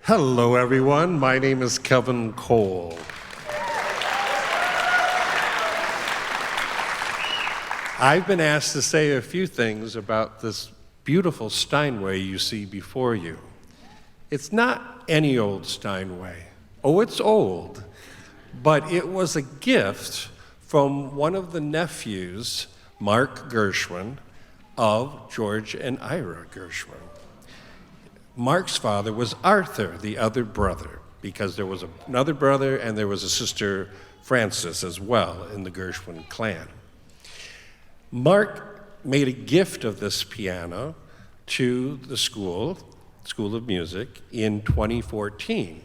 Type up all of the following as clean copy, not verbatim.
Hello, everyone. My name is Kevin Cole. I've been asked to say a few things about this beautiful Steinway you see before you. It's not any old Steinway. Oh, it's old, but it was a gift from one of the nephews, Mark Gershwin, of George and Ira Gershwin. Mark's father was Arthur, the other brother, because there was another brother and there was a sister, Frances, as well in the Gershwin clan. Mark made a gift of this piano to the School of Music, in 2014.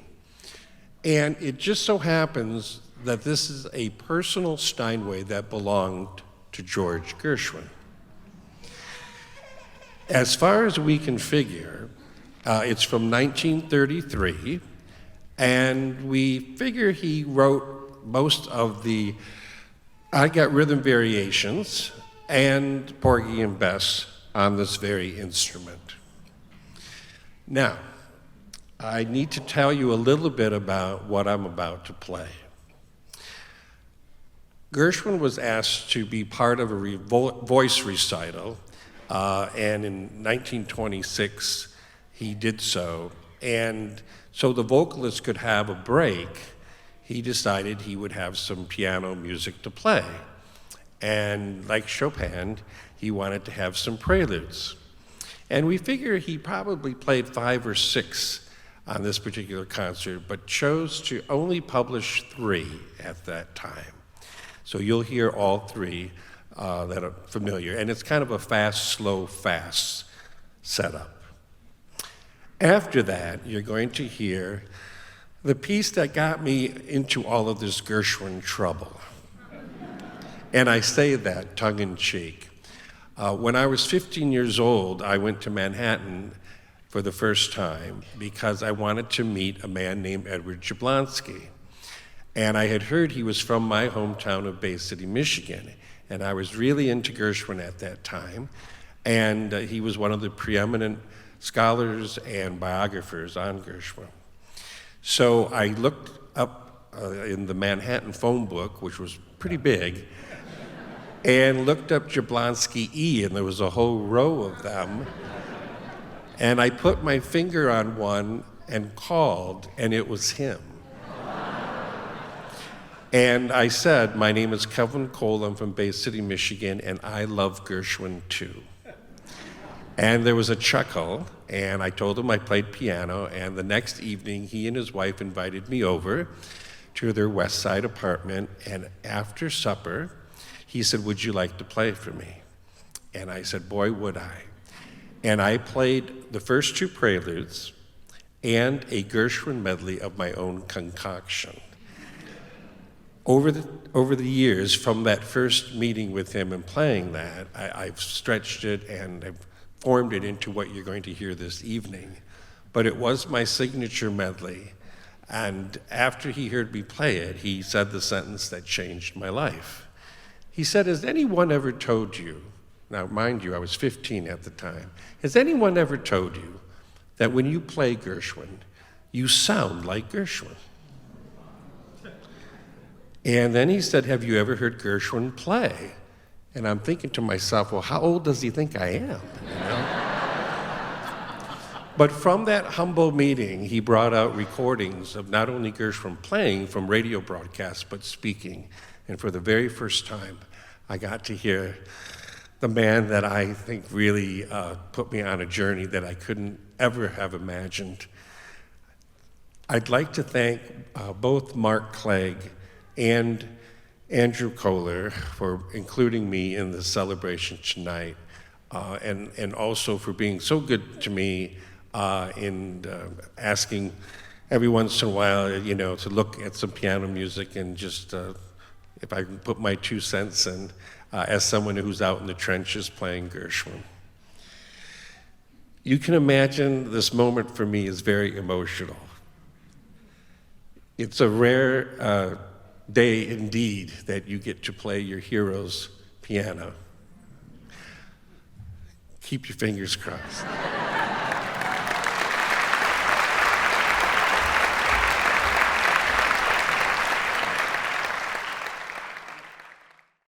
And it just so happens that this is a personal Steinway that belonged to George Gershwin. As far as we can figure, it's from 1933, and we figure he wrote most of the I Got Rhythm Variations and Porgy and Bess on this very instrument. Now, I need to tell you a little bit about what I'm about to play. Gershwin was asked to be part of a voice recital, and in 1926, he did so, and so the vocalist could have a break, he decided he would have some piano music to play. And like Chopin, he wanted to have some preludes. And we figure he probably played 5 or 6 on this particular concert, but chose to only publish 3 at that time. So you'll hear all 3 that are familiar, and it's kind of a fast, slow, fast setup. After that, you're going to hear the piece that got me into all of this Gershwin trouble. And I say that tongue-in-cheek. When I was 15 years old, I went to Manhattan for the first time because I wanted to meet a man named Edward Jablonski. And I had heard he was from my hometown of Bay City, Michigan. And I was really into Gershwin at that time. And he was one of the preeminent scholars and biographers on Gershwin. So I looked up in the Manhattan phone book, which was pretty big, and looked up Jablonski E, and there was a whole row of them. And I put my finger on one and called, and it was him. And I said, "My name is Kevin Cole, I'm from Bay City, Michigan, and I love Gershwin too." And there was a chuckle, and I told him I played piano, and the next evening he and his wife invited me over to their West Side apartment, and after supper, he said, "Would you like to play for me?" And I said, "Boy, would I." And I played the first 2 preludes and a Gershwin medley of my own concoction. Over the years, from that first meeting with him and playing that, I've stretched it and I've formed it into what you're going to hear this evening. But it was my signature medley, and after he heard me play it, he said the sentence that changed my life. He said, "Has anyone ever told you," now mind you, I was 15 at the time, "has anyone ever told you that when you play Gershwin, you sound like Gershwin?" And then he said, "Have you ever heard Gershwin play?" And I'm thinking to myself, well, how old does he think I am? You know? But from that humble meeting, he brought out recordings of not only Gershwin playing from radio broadcasts, but speaking. And for the very first time, I got to hear the man that I think really put me on a journey that I couldn't ever have imagined. I'd like to thank both Mark Clegg and Andrew Kohler for including me in the celebration tonight, and also for being so good to me in asking every once in a while, to look at some piano music and just, if I can put my 2 cents in, as someone who's out in the trenches playing Gershwin. You can imagine this moment for me is very emotional. It's a rare day indeed that you get to play your hero's piano. Keep your fingers crossed.